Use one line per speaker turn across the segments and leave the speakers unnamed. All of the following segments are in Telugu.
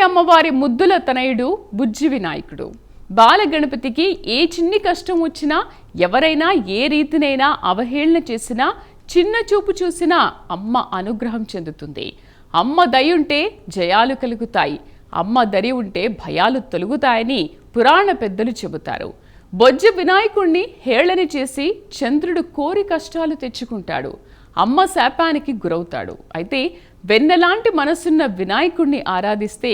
అమ్మవారి ముద్దుల తనయుడు బుజ్జి వినాయకుడు. బాలగణపతికి ఏ చిన్ని కష్టం వచ్చినా, ఎవరైనా ఏ రీతినైనా అవహేళన చేసినా, చిన్న చూపు చూసినా అమ్మ అనుగ్రహం చెందుతుంది. అమ్మ దయుంటే జయాలు కలుగుతాయి, అమ్మ దరి ఉంటే భయాలు తొలుగుతాయని పురాణ పెద్దలు చెబుతారు. బొజ్జి వినాయకుణ్ణి హేళన చేసి చంద్రుడు కోరి కష్టాలు తెచ్చుకుంటాడు, అమ్మ శాపానికి గురవుతాడు. అయితే వెన్నలాంటి మనసున్న వినాయకుణ్ణి ఆరాధిస్తే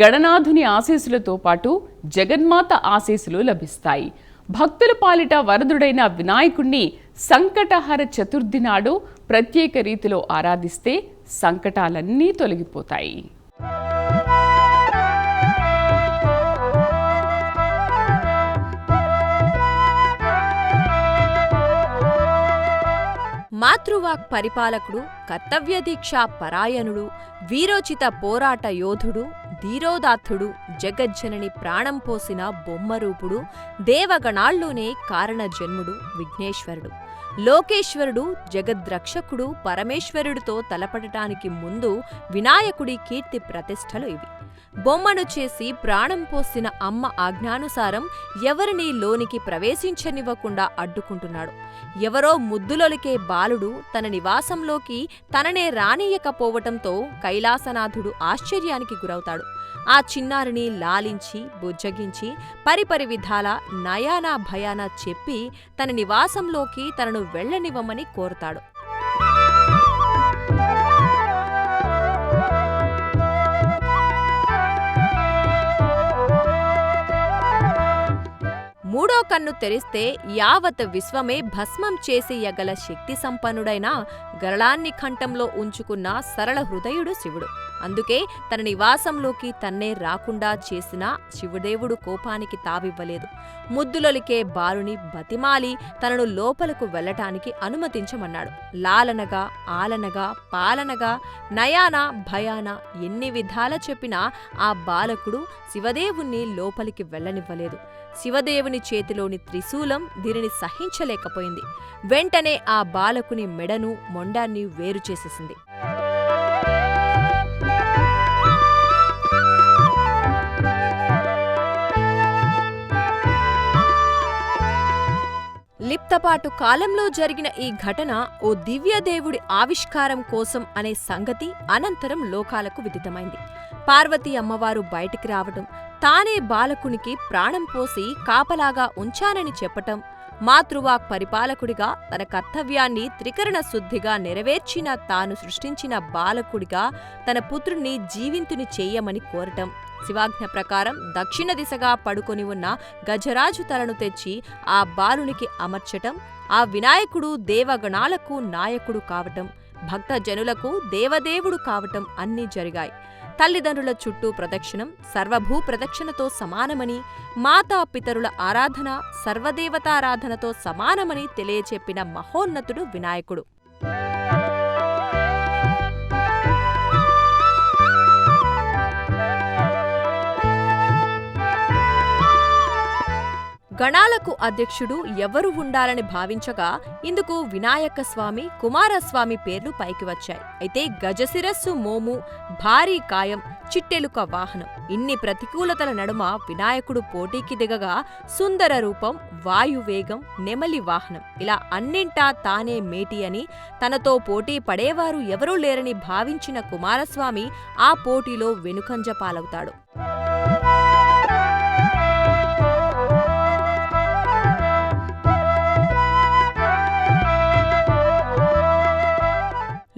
గణనాథుని ఆశీస్సులతో పాటు జగన్మాత ఆశీస్సులు లభిస్తాయి. భక్తుల పాలిట వరదుడైన వినాయకుణ్ణి సంకటహర చతుర్థి నాడు ప్రత్యేక రీతిలో ఆరాధిస్తే సంకటాలన్నీ తొలగిపోతాయి.
మాతృవాక్ పరిపాలకుడు, కర్తవ్య దీక్షా పరాయణుడు, వీరోచిత పోరాట యోధుడు, ధీరోదాత్తుడు, జగజ్జనని ప్రాణం పోసిన బొమ్మరూపుడు, దేవగణాల్లోనే కారణ జన్ముడు విఘ్నేశ్వరుడు. లోకేశ్వరుడు, జగద్రక్షకుడు, పరమేశ్వరుడితో తలపడటానికి ముందు వినాయకుడి కీర్తి ప్రతిష్టలు ఇవి. బొమ్మను చేసి ప్రాణం పోసిన అమ్మ ఆజ్ఞానుసారం ఎవరినీ లోనికి ప్రవేశించనివ్వకుండా అడ్డుకుంటున్నాడు. ఎవరో ముద్దులొలికే బాలుడు తన నివాసంలోకి తననే రానియకపోవటంతో కైలాసనాథుడు ఆశ్చర్యానికి గురవుతాడు. ఆ చిన్నారిని లాలించి బుజ్జగించి పరిపరి విధాల నయానా భయానా చెప్పి తన నివాసంలోకి తనను వెళ్లనివ్వమని కోరుతాడు. మూడో కన్ను తెరిస్తే యావత్ విశ్వమే భస్మం చేసేయగల శక్తి సంపన్నుడైన గరళాన్ని కంఠంలో ఉంచుకున్న సరళ హృదయుడు శివుడు. అందుకే తన నివాసంలోకి తన్నే రాకుండా చేసిన శివదేవుడు కోపానికి తావివ్వలేదు. ముద్దులొలికే బాలుని బతిమాలి తనను లోపలకు వెళ్లటానికి అనుమతించమన్నాడు. లాలనగా, ఆలనగా, పాలనగా, నయాన భయాన ఎన్ని విధాల చెప్పినా ఆ బాలకుడు శివదేవుణ్ణి లోపలికి వెళ్లనివ్వలేదు. శివదేవుని చేతిలోని త్రిశూలం దీనిని సహించలేకపోయింది. వెంటనే ఆ బాలకుని మెడను, మొండాన్ని వేరు చేసేసింది. లిప్తపాటు కాలంలో జరిగిన ఈ ఘటన ఓ దివ్యదేవుడి ఆవిష్కారం కోసం అనే సంగతి అనంతరం లోకాలకు విదితమైంది. పార్వతీ అమ్మవారు బయటికి రావటం, తానే బాలకునికి ప్రాణం పోసి కాపలాగా ఉంచానని చెప్పటం, మాతృవాక్ పరిపాలకుడిగా తన కర్తవ్యాన్ని త్రికరణ శుద్ధిగా నెరవేర్చిన తాను సృష్టించిన బాలకుడిగా తన పుత్రుణ్ణి జీవింతుని చెయ్యమని కోరటం, శివాజ్ఞ ప్రకారం దక్షిణ దిశగా పడుకొని ఉన్న గజరాజు తలను తెచ్చి ఆ బాలునికి అమర్చటం, ఆ వినాయకుడు దేవగణాలకు నాయకుడు కావటం, భక్తజనులకు దేవదేవుడు కావటం అన్నీ జరిగాయి. తల్లిదండ్రుల చుట్టూ ప్రదక్షిణం సర్వభూ ప్రదక్షిణతో సమానమని, మాతాపితరుల ఆరాధన సర్వదేవతారాధనతో సమానమని తెలియచెప్పిన మహోన్నతుడు వినాయకుడు. గణాలకు అధ్యక్షుడు ఎవరు ఉండాలని భావించగా ఇందుకు వినాయక స్వామి, కుమారస్వామి పేర్లు పైకి వచ్చాయి. అయితే గజశిరస్సు మోము, భారీ కాయం, చిట్టెలుక వాహనం ఇన్ని ప్రతికూలతల నడుమ వినాయకుడు పోటీకి దిగగా సుందర రూపం, వాయువేగం, నెమలి వాహనం ఇలా అన్నింటా తానే మేటి అని, తనతో పోటీ పడేవారు ఎవరూ లేరని భావించిన కుమారస్వామి ఆ పోటీలో వెనుకంజ పాలవుతాడు.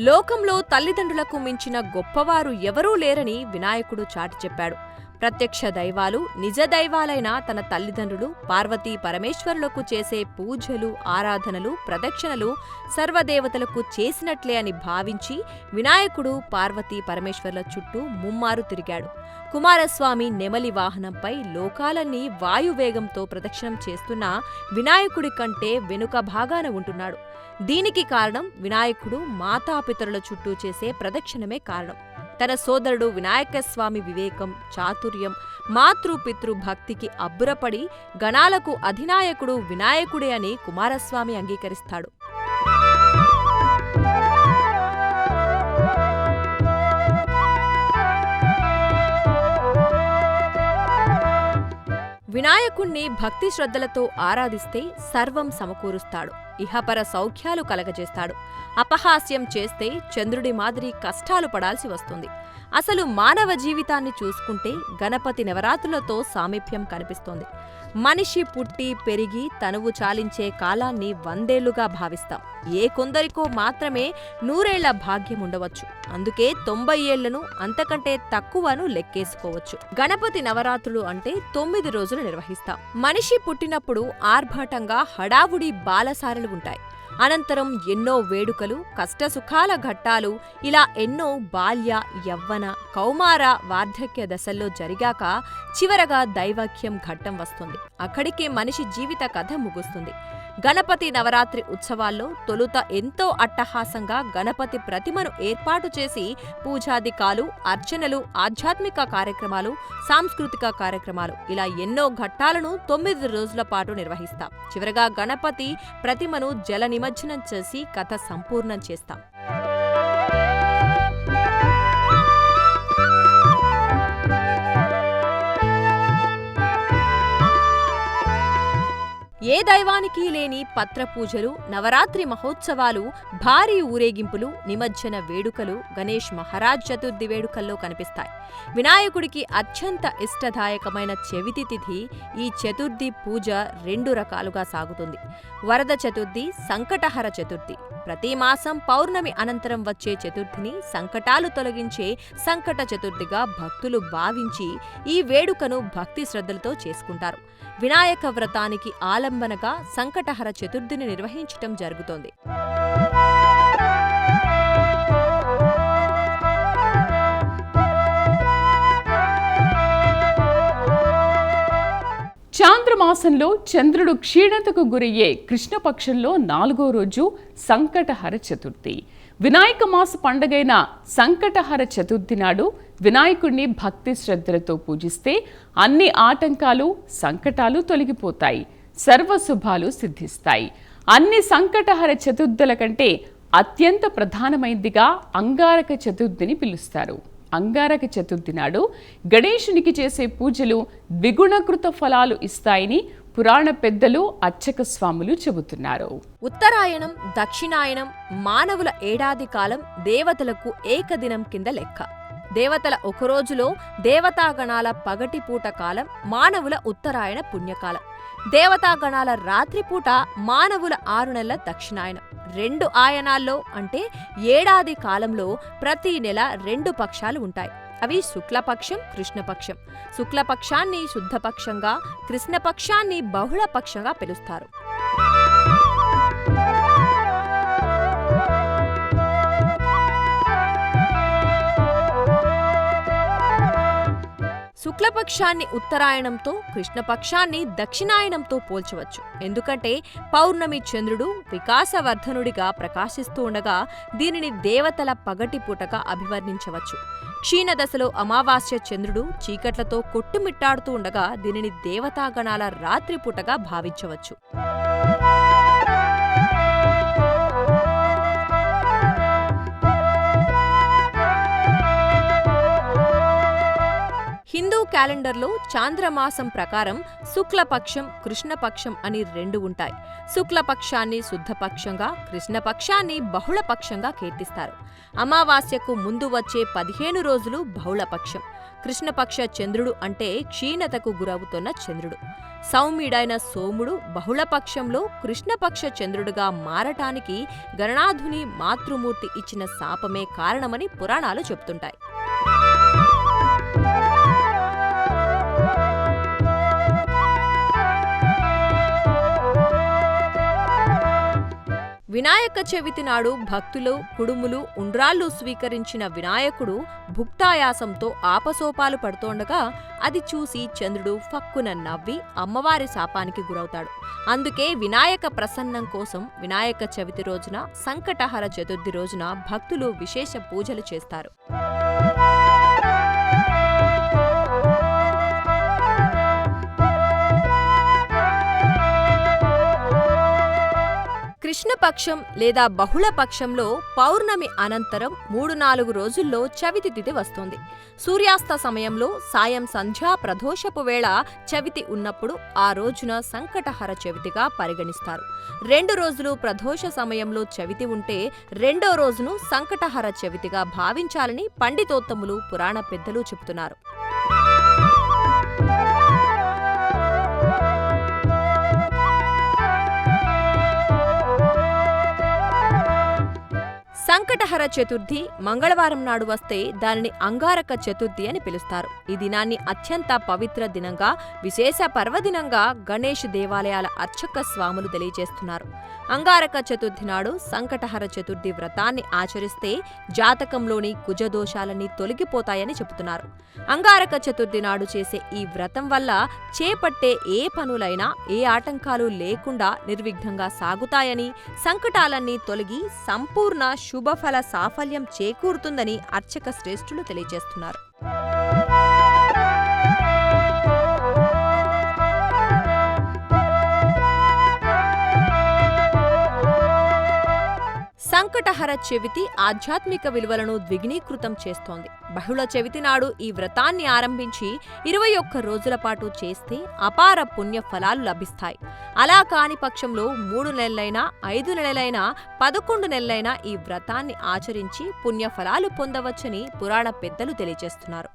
లోకంలో తల్లిదండ్రులకు మించిన గొప్పవారు ఎవరూ లేరని వినాయకుడు చాటి చెప్పాడు. ప్రత్యక్ష దైవాలు, నిజ దైవాలైన తన తల్లిదండ్రులు పార్వతీ పరమేశ్వరులకు చేసే పూజలు, ఆరాధనలు, ప్రదక్షిణలు సర్వదేవతలకు చేసినట్లే అని భావించి వినాయకుడు పార్వతీ పరమేశ్వరుల చుట్టూ ముమ్మారు తిరిగాడు. కుమారస్వామి నెమలి వాహనంపై లోకాలన్నీ వాయువేగంతో ప్రదక్షిణం చేస్తున్నా వినాయకుడి కంటే వెనుక భాగాన ఉంటున్నాడు. దీనికి కారణం వినాయకుడు మాతాపితరుల చుట్టూ చేసే ప్రదక్షిణమే కారణం. తన సోదరుడు వినాయకస్వామి వివేకం, చాతుర్యం, మాతృపితృ భక్తికి అబ్బురపడి గణాలకు అధినాయకుడు వినాయకుడే అని కుమారస్వామి అంగీకరిస్తాడు. వినాయకుణ్ణి భక్తి శ్రద్ధలతో ఆరాధిస్తే సర్వం సమకూరుస్తాడు, ఇహపర సౌఖ్యాలు కలగజేస్తాడు. అపహాస్యం చేస్తే చంద్రుడి మాదిరి కష్టాలు పడాల్సి వస్తుంది. అసలు మానవ జీవితాన్ని చూసుకుంటే గణపతి నవరాత్రులతో సామీప్యం కనిపిస్తోంది. మనిషి పుట్టి పెరిగి తనువు చాలించే కాలాన్ని 100 ఏళ్లుగా భావిస్తాం. ఏ కొందరికో మాత్రమే 100 ఏళ్ల భాగ్యం ఉండవచ్చు. అందుకే 90 ఏళ్లను అంతకంటే తక్కువను లెక్కేసుకోవచ్చు. గణపతి నవరాత్రులు అంటే 9 రోజులు నిర్వహిస్తాం. మనిషి పుట్టినప్పుడు ఆర్భాటంగా హడావుడి బాలసారలు ఉంటాయి. అనంతరం ఎన్నో వేడుకలు, కష్టసుఖాల ఘట్టాలు, ఇలా ఎన్నో బాల్య, యవ్వన, కౌమార, వార్ధక్య దశల్లో జరిగాక చివరగా దైవక్యం ఘట్టం వస్తుంది. అక్కడికే మనిషి జీవిత కథ ముగుస్తుంది. గణపతి నవరాత్రి ఉత్సవాల్లో తొలుత ఎంతో అట్టహాసంగా గణపతి ప్రతిమను ఏర్పాటు చేసి పూజాదికాలు, అర్చనలు, ఆధ్యాత్మిక కార్యక్రమాలు, సాంస్కృతిక కార్యక్రమాలు, ఇలా ఎన్నో ఘట్టాలను 9 రోజుల పాటు నిర్వహిస్తాం. చివరగా గణపతి ప్రతిమను జల నిమజ్జనం చేసి కథ సంపూర్ణం చేస్తాం. ఏ దైవానికి లేని పత్రపూజలు, నవరాత్రి మహోత్సవాలు, భారీ ఊరేగింపులు, నిమజ్జన వేడుకలు గణేష్ మహారాజ్ చతుర్థి వేడుకల్లో కనిపిస్తాయి. వినాయకుడికి అత్యంత ఇష్టదాయకమైన చవితి తిథి ఈ చతుర్థి పూజ 2 రకాలుగా సాగుతుంది. వరద చతుర్థి, సంకటహర చతుర్థి. ప్రతి మాసం పౌర్ణమి అనంతరం వచ్చే చతుర్థిని సంకటాలు తొలగించే సంకట చతుర్థిగా భక్తులు భావించి ఈ వేడుకను భక్తి శ్రద్ధలతో చేసుకుంటారు. వినాయక వ్రతానికి ఆలంబనగా సంకటహర చతుర్థిని నిర్వహించటం జరుగుతోంది.
చాంద్రమాసంలో చంద్రుడు క్షీణతకు గురయ్యే కృష్ణపక్షంలో 4వ రోజు సంకటహర చతుర్థి. వినాయక మాస పండగైన సంకటహర చతుర్థి నాడు వినాయకుడిని భక్తి శ్రద్ధలతో పూజిస్తే అన్ని ఆటంకాలు, సంకటాలు తొలగిపోతాయి, సర్వశుభాలు సిద్ధిస్తాయి. అన్ని సంకటహర చతుర్థుల కంటే అత్యంత ప్రధానమైందిగా అంగారక చతుర్థిని పిలుస్తారు. అంగారక చతుర్థి నాడు గణేశునికి చేసే పూజలు ద్విగుణకృత ఫలాలు ఇస్తాయని పురాణ పెద్దలు, అర్చక స్వాములు చెబుతున్నారు.
ఉత్తరాయణం, దక్షిణాయనం మానవుల ఏడాది కాలం, దేవతలకు ఏకదినం కింద లెక్క. దేవతల ఒకరోజులో దేవతాగణాల పగటిపూట కాలం, మానవుల ఉత్తరాయణ పుణ్యకాలం. దేవతాగణాల రాత్రిపూట, మానవుల 6 నెలల దక్షిణాయనం. 2 ఆయనాల్లో అంటే ఏడాది కాలంలో ప్రతి నెల 2 పక్షాలు ఉంటాయి. అవి శుక్లపక్షం, కృష్ణపక్షం. శుక్లపక్షాన్ని శుద్ధపక్షంగా, కృష్ణపక్షాన్ని బహుళపక్షంగా పిలుస్తారు. శుక్లపక్షాన్ని ఉత్తరాయణంతో, కృష్ణపక్షాన్ని దక్షిణాయనంతో పోల్చవచ్చు. ఎందుకంటే పౌర్ణమి చంద్రుడు వికాసవర్ధనుడిగా ప్రకాశిస్తూ ఉండగా దీనిని దేవతల పగటిపూటగా అభివర్ణించవచ్చు. క్షీణదశలో అమావాస్య చంద్రుడు చీకట్లతో కొట్టుమిట్టాడుతూ ఉండగా దీనిని దేవతాగణాల రాత్రిపూటగా భావించవచ్చు. హిందూ క్యాలెండర్లో చాంద్రమాసం ప్రకారం శుక్లపక్షం, కృష్ణపక్షం అని 2 ఉంటాయి. శుక్లపక్షాన్ని శుద్ధపక్షంగా, కృష్ణపక్షాన్ని బహుళపక్షంగా కీర్తిస్తారు. అమావాస్యకు ముందు వచ్చే 15 రోజులు బహుళపక్షం. కృష్ణపక్ష చంద్రుడు అంటే క్షీణతకు గురవుతున్న చంద్రుడు. సౌమ్యుడైన సోముడు బహుళపక్షంలో కృష్ణపక్ష చంద్రుడుగా మారటానికి గణనాథుని మాతృమూర్తి ఇచ్చిన శాపమే కారణమని పురాణాలు చెబుతుంటాయి. వినాయక చవితి నాడు భక్తులు, కుడుములు, ఉండ్రాళ్ళు స్వీకరించిన వినాయకుడు భుక్తాయాసంతో ఆపసోపాలు పడుతోండగా అది చూసి చంద్రుడు ఫక్కున నవ్వి అమ్మవారి శాపానికి గురవుతాడు. అందుకే వినాయక ప్రసన్నం కోసం వినాయక చవితి రోజున, సంకటహర చతుర్థి రోజున భక్తులు విశేష పూజలు చేస్తారు. కృష్ణపక్షం లేదా బహుళపక్షంలో పౌర్ణమి అనంతరం 3-4 రోజుల్లో చవితి తిథి వస్తుంది. సూర్యాస్త సమయంలో సాయం సంధ్యా ప్రదోషపు వేళ చవితి ఉన్నప్పుడు ఆ రోజున సంకటహర చవితిగా పరిగణిస్తారు. 2 రోజులు ప్రదోష సమయంలో చవితి ఉంటే రెండో రోజును సంకటహర చవితిగా భావించాలని పండితోత్తములు, పురాణ పెద్దలు చెబుతున్నారు. సంకటహర చతుర్థి మంగళవారం నాడు వస్తే దానిని అంగారక చతుర్థి అని పిలుస్తారు. ఈ దినాన్ని అత్యంత పవిత్ర దినంగా, విశేష పర్వదినంగా గణేష్ దేవాలయాల అర్చక స్వాములు తెలియజేస్తున్నారు. అంగారక చతుర్థి నాడు సంకటహర చతుర్థి వ్రతాన్ని ఆచరిస్తే జాతకంలోని కుజదోషాలన్నీ తొలగిపోతాయని చెబుతున్నారు. అంగారక చతుర్థి నాడు చేసే ఈ వ్రతం వల్ల చేపట్టే ఏ పనులైనా ఏ ఆటంకాలు లేకుండా నిర్విఘ్నంగా సాగుతాయని, సంకటాలన్నీ తొలగి సంపూర్ణ శుభఫల సాఫల్యం చేకూరుతుందని అర్చక శ్రేష్ఠులు తెలియజేస్తున్నారు. సంకటహర చవితి ఆధ్యాత్మిక విలువలను ద్విగుణీకృతం చేస్తోంది. బహుళ చవితి నాడు ఈ వ్రతాన్ని ఆరంభించి 21 రోజుల పాటు చేస్తే అపార పుణ్య ఫలాలు లభిస్తాయి. అలా కాని పక్షంలో 3 నెలలైనా, 5 నెలలైనా, 11 నెలలైనా ఈ వ్రతాన్ని ఆచరించి పుణ్యఫలాలు పొందవచ్చని పురాణ పెద్దలు తెలియజేస్తున్నారు.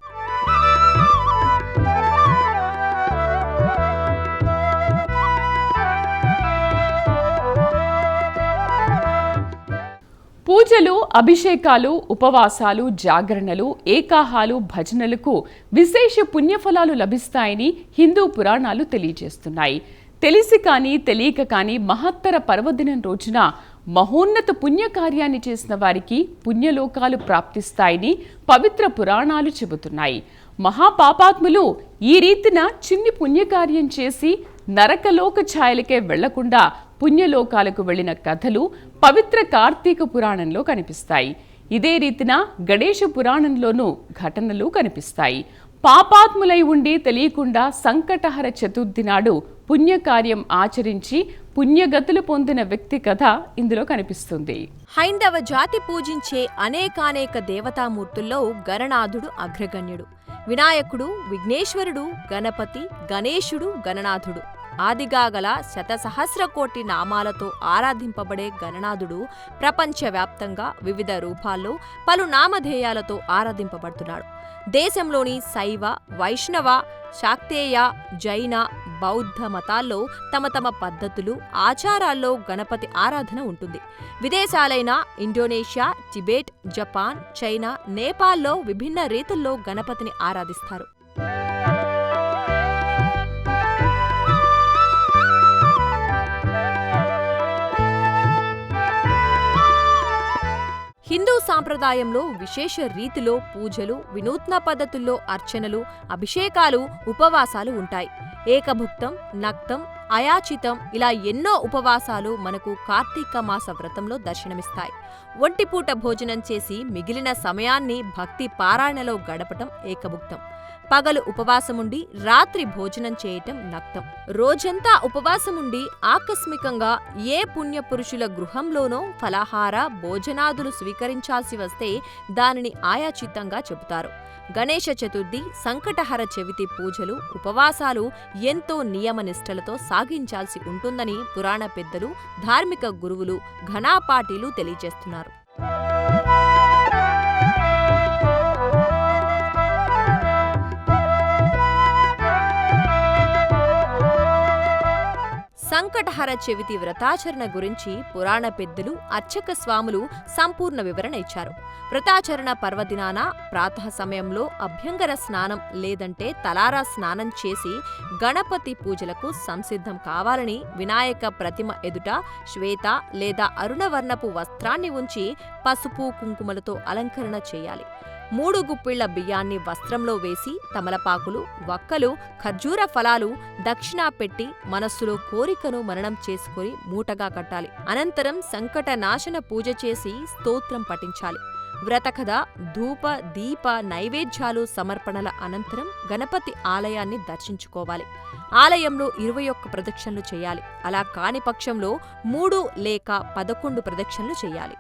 పూజలు, అభిషేకాలు, ఉపవాసాలు, జాగరణలు, ఏకాహాలు, భజనలకు విశేష పుణ్యఫలాలు లభిస్తాయని హిందూ పురాణాలు తెలియజేస్తున్నాయి. తెలిసి కానీ తెలియక కానీ మహత్తర పర్వదినం రోజున మహోన్నత పుణ్యకార్యాన్ని చేసిన వారికి పుణ్యలోకాలు ప్రాప్తిస్తాయని పవిత్ర పురాణాలు చెబుతున్నాయి. మహాపాపాత్ములు ఈ రీతిన చిన్ని పుణ్యకార్యం చేసి నరకలోక ఛాయలకే వెళ్లకుండా పుణ్యలోకాలకు వెళ్లిన కథలు పవిత్ర కార్తీక పురాణంలో కనిపిస్తాయి. ఇదే రీతిన గణేశ పురాణంలోనూ ఘటనలు కనిపిస్తాయి. పాపాత్ములై ఉండి తెలియకుండా సంకటహర చతుర్థి నాడు పుణ్యకార్యం ఆచరించి పుణ్యగతులు పొందిన వ్యక్తి కథ ఇందులో కనిపిస్తుంది.
హైందవ జాతి పూజించే అనేకానేక దేవతామూర్తుల్లో గణనాథుడు అగ్రగణ్యుడు. వినాయకుడు, విఘ్నేశ్వరుడు, గణపతి, గణేశుడు, గణనాథుడు ఆదిగా గల 1,000,000,000,000 నామాలతో ఆరాధింపబడే గణనాథుడు ప్రపంచవ్యాప్తంగా వివిధ రూపాల్లో పలు నామధేయాలతో ఆరాధింపబడుతున్నాడు. దేశంలోని శైవ, వైష్ణవ, శాక్తేయ, జైన, బౌద్ధ మతాల్లో తమ తమ పద్ధతులు, ఆచారాల్లో గణపతి ఆరాధన ఉంటుంది. విదేశాలైన ఇండోనేషియా, టిబెట్, జపాన్, చైనా, నేపాల్లో విభిన్న రీతుల్లో గణపతిని ఆరాధిస్తారు. హిందూ సాంప్రదాయంలో విశేష రీతిలో పూజలు, వినూత్న పద్ధతుల్లో అర్చనలు, అభిషేకాలు, ఉపవాసాలు ఉంటాయి. ఏకభుక్తం, నక్తం, అయాచితం ఇలా ఎన్నో ఉపవాసాలు మనకు కార్తీక మాస వ్రతంలో దర్శనమిస్తాయి. ఒంటిపూట భోజనం చేసి మిగిలిన సమయాన్ని భక్తి పారాయణలో గడపటం ఏకభుక్తం. పగలు ఉపవాసముండి రాత్రి భోజనం చేయటం నక్తం. రోజంతా ఉపవాసముండి ఆకస్మికంగా ఏ పుణ్యపురుషుల గృహంలోనో ఫలాహార భోజనాదులు స్వీకరించాల్సి వస్తే దానిని ఆయాచితంగా చెబుతారు. గణేశ చతుర్థి, సంకటహర చవితి పూజలు, ఉపవాసాలు ఎంతో నియమనిష్టలతో సాగించాల్సి ఉంటుందని పురాణ పెద్దలు, ధార్మిక గురువులు, ఘనాపాటీలు తెలియజేస్తున్నారు. సంకటహర చవితి వ్రతాచరణ గురించి పురాణ పెద్దలు, అర్చక స్వాములు సంపూర్ణ వివరణ ఇచ్చారు. వ్రతాచరణ పర్వదినాన ప్రాతః సమయంలో అభ్యంగర స్నానం లేదంటే తలారా స్నానం చేసి గణపతి పూజలకు సంసిద్ధం కావాలని, వినాయక ప్రతిమ ఎదుట శ్వేత లేదా అరుణవర్ణపు వస్త్రాన్ని ఉంచి పసుపు కుంకుమలతో అలంకరణ చేయాలి. 3 గుప్పిళ్ల బియ్యాన్ని వస్త్రంలో వేసి తమలపాకులు, వక్కలు, ఖర్జూర ఫలాలు దక్షిణా పెట్టి మనస్సులో కోరికను మననం చేసుకుని మూటగా కట్టాలి. అనంతరం సంకట నాశన పూజ చేసి స్తోత్రం పఠించాలి. వ్రతకథ, ధూప, దీప, నైవేద్యాలు సమర్పణల అనంతరం గణపతి ఆలయాన్ని దర్శించుకోవాలి. ఆలయంలో 21 ప్రదక్షిణలు చేయాలి. అలా కాని పక్షంలో 3 లేక 11 ప్రదక్షిణలు చేయాలి.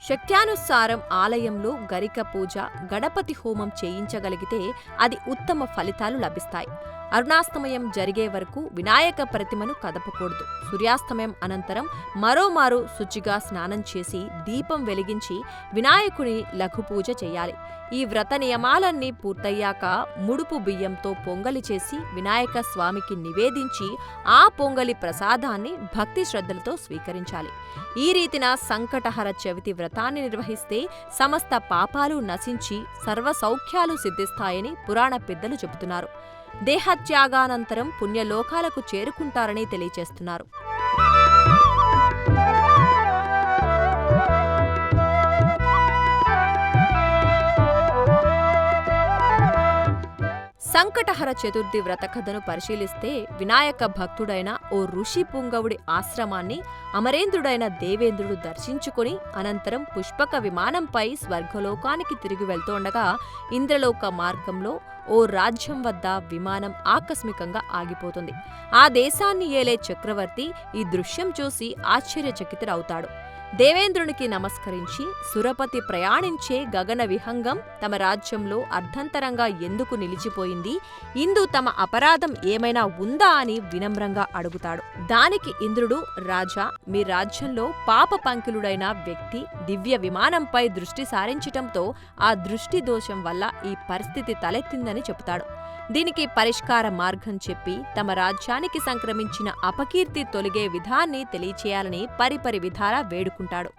శక్త్యానుసారం ఆలయంలో గరిక పూజ, గణపతి హోమం చేయించగలిగితే అది ఉత్తమ ఫలితాలు లభిస్తాయి. అరుణాస్తమయం జరిగే వరకు వినాయక ప్రతిమను కదపకూడదు. సూర్యాస్తమయం అనంతరం మరోమారు శుచిగా స్నానం చేసి దీపం వెలిగించి వినాయకుని లఘుపూజ చేయాలి. ఈ వ్రత నియమాలన్నీ పూర్తయ్యాక ముడుపు బియ్యంతో పొంగలి చేసి వినాయక స్వామికి నివేదించి ఆ పొంగలి ప్రసాదాన్ని భక్తి శ్రద్ధలతో స్వీకరించాలి. ఈ రీతిన సంకటహర చవితి వ్రతాన్ని నిర్వహిస్తే సమస్త పాపాలు నశించి సర్వ సౌఖ్యాలు సిద్ధిస్తాయని పురాణ పెద్దలు చెబుతున్నారు. దేహత్యాగానంతరం పుణ్యలోకాలకు చేరుకుంటారని తెలియచేస్తున్నారు. సంకటహర చతుర్థి వ్రతకథను పరిశీలిస్తే వినాయక భక్తుడైన ఓ ఋషి పుంగవుడి ఆశ్రమాన్ని అమరేంద్రుడైన దేవేంద్రుడు దర్శించుకుని అనంతరం పుష్పక విమానంపై స్వర్గలోకానికి తిరిగి వెళ్తుండగా ఇంద్రలోక మార్గంలో ఓ రాజ్యం వద్ద విమానం ఆకస్మికంగా ఆగిపోతుంది. ఆ దేశాన్ని ఏలే చక్రవర్తి ఈ దృశ్యం చూసి ఆశ్చర్యచకితుడవుతాడు. దేవేంద్రునికి నమస్కరించి సురపతి ప్రయాణించే గగన విహంగం తమ రాజ్యంలో అర్ధంతరంగా ఎందుకు నిలిచిపోయింది, ఇందు తమ అపరాధం ఏమైనా ఉందా అని వినమ్రంగా అడుగుతాడు. దానికి ఇంద్రుడు, రాజా, మీ రాజ్యంలో పాప పంకిలుడైన వ్యక్తి దివ్య విమానంపై దృష్టి సారించటంతో ఆ దృష్టి దోషం వల్ల ఈ పరిస్థితి తలెత్తిందని చెబుతాడు. దీనికి పరిష్కార మార్గం చెప్పి తమ రాజ్యానికి సంక్రమించిన అపకీర్తి తొలగే విధాన్ని తెలియచేయాలని పరిపరి విధాలా వేడుకుంటాడు.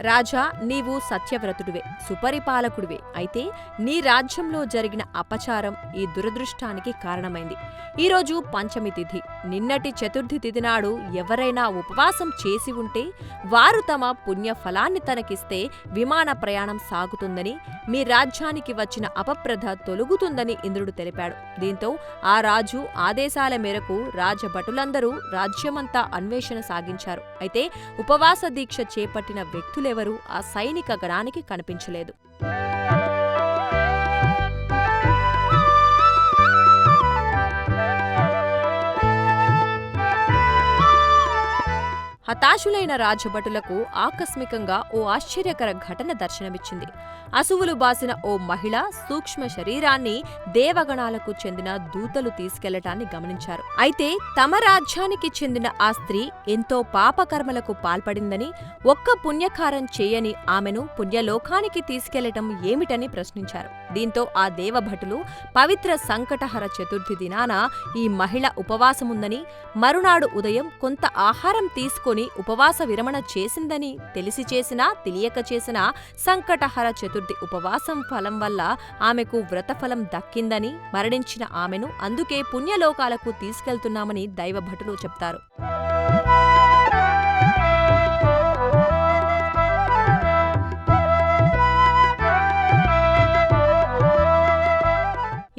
రాజా, నీవు సత్యవ్రతుడివే, సుపరిపాలకుడివే. అయితే నీ రాజ్యంలో జరిగిన అపచారం ఈ దురదృష్టానికి కారణమైంది. ఈరోజు పంచమి తిథి. నిన్నటి చతుర్థి తిథి నాడు ఎవరైనా ఉపవాసం చేసి ఉంటే వారు తమ పుణ్య ఫలాన్ని తనకిస్తే విమాన ప్రయాణం సాగుతుందని, మీ రాజ్యానికి వచ్చిన అపప్రద తొలగుతుందని ఇంద్రుడు తెలిపాడు. దీంతో ఆ రాజు ఆదేశాల మేరకు రాజభటులందరూ రాజ్యమంతా అన్వేషణ సాగించారు. అయితే ఉపవాస దీక్ష చేపట్టిన వ్యక్తులెవరూ ఆ సైనిక గణానికి కనిపించలేదు. హతాశులైన రాజభటులకు ఆకస్మికంగా ఓ ఆశ్చర్యకర ఘటన దర్శనమిచ్చింది. అసువులు బాసిన ఓ మహిళ సూక్ష్మ శరీరాన్ని దేవగణాలకు చెందిన దూతలు తీసుకెళ్లటాన్ని గమనించారు. అయితే తమ రాజ్యానికి చెందిన ఆ స్త్రీ ఎంతో పాపకర్మలకు పాల్పడిందని, ఒక్క పుణ్యకారం చేయని ఆమెను పుణ్యలోకానికి తీసుకెళ్లటం ఏమిటని ప్రశ్నించారు. దీంతో ఆ దేవభటులు పవిత్ర సంకటహర చతుర్థి దినాన ఈ మహిళ ఉపవాసముందని, మరునాడు ఉదయం కొంత ఆహారం తీసుకొని ఉపవాస విరమణ చేసిందని తెలిసి చేసినా తెలియక చేసినా సంకటహర చతుర్థి ఉపవాసం ఫలం వల్ల ఆమెకు వ్రతఫలం దక్కిందని, మరణించిన ఆమెను అందుకే పుణ్యలోకాలకు తీసుకెళ్తున్నామని దైవభటులు చెప్తారు.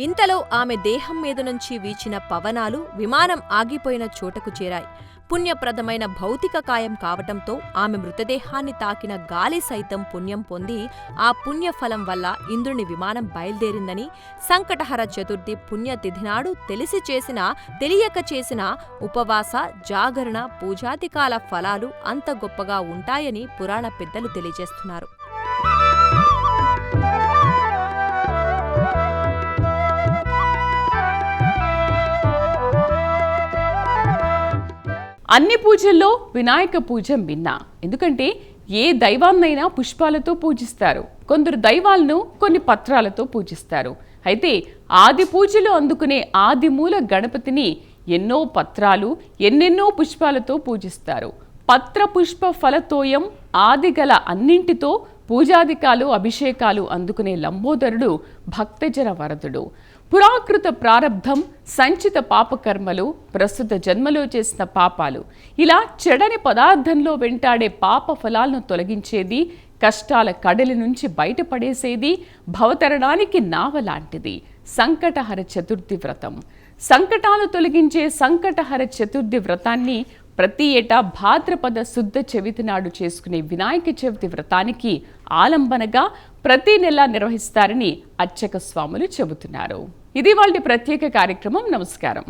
ఇంతలో ఆమె దేహం మీద నుంచి వీచిన పవనాలు విమానం ఆగిపోయిన చోటకు చేరాయి. పుణ్యప్రదమైన భౌతిక కాయం కావటంతో ఆమె మృతదేహాన్ని తాకిన గాలి సైతం పుణ్యం పొంది ఆ పుణ్యఫలం వల్ల ఇంద్రుని విమానం బయలుదేరిందని, సంకటహర చతుర్థి పుణ్యతిథినాడు తెలిసి చేసినా తెలియక చేసిన ఉపవాస, జాగరణ, పూజాదికాల ఫలాలు అంత గొప్పగా ఉంటాయని పురాణ పెద్దలు తెలియజేస్తున్నారు.
అన్ని పూజల్లో వినాయక పూజ మిన్న. ఎందుకంటే ఏ దైవాన్నైనా పుష్పాలతో పూజిస్తారు, కొందరు దైవాలను కొన్ని పత్రాలతో పూజిస్తారు. అయితే ఆది పూజలు అందుకునే ఆదిమూల గణపతిని ఎన్నో పత్రాలు, ఎన్నెన్నో పుష్పాలతో పూజిస్తారు. పత్ర పుష్ప ఫలతోయం ఆదిగల అన్నింటితో పూజాదికాలు, అభిషేకాలు అందుకునే లంబోదరుడు భక్తజన వరదుడు. పురాకృత ప్రారబ్ధం, సంచిత పాపకర్మలు, ప్రస్తుత జన్మలో చేసిన పాపాలు, ఇలా చెడని పదార్థంలో వెంటాడే పాప ఫలాలను తొలగించేది, కష్టాల కడలి నుంచి బయటపడేసేది, భవతరణానికి నావ లాంటిది సంకటహర చతుర్థి వ్రతం. సంకటాలు తొలగించే సంకటహర చతుర్థి వ్రతాన్ని ప్రతి ఏటా భాద్రపద శుద్ధ చవితి నాడు చేసుకునే వినాయక చవితి వ్రతానికి ఆలంబనగా ప్రతి నెల నిర్వహిస్తారని అర్చక స్వాములు చెబుతున్నారు. ఇది వాళ్ళ ప్రత్యేక కార్యక్రమం. నమస్కారం.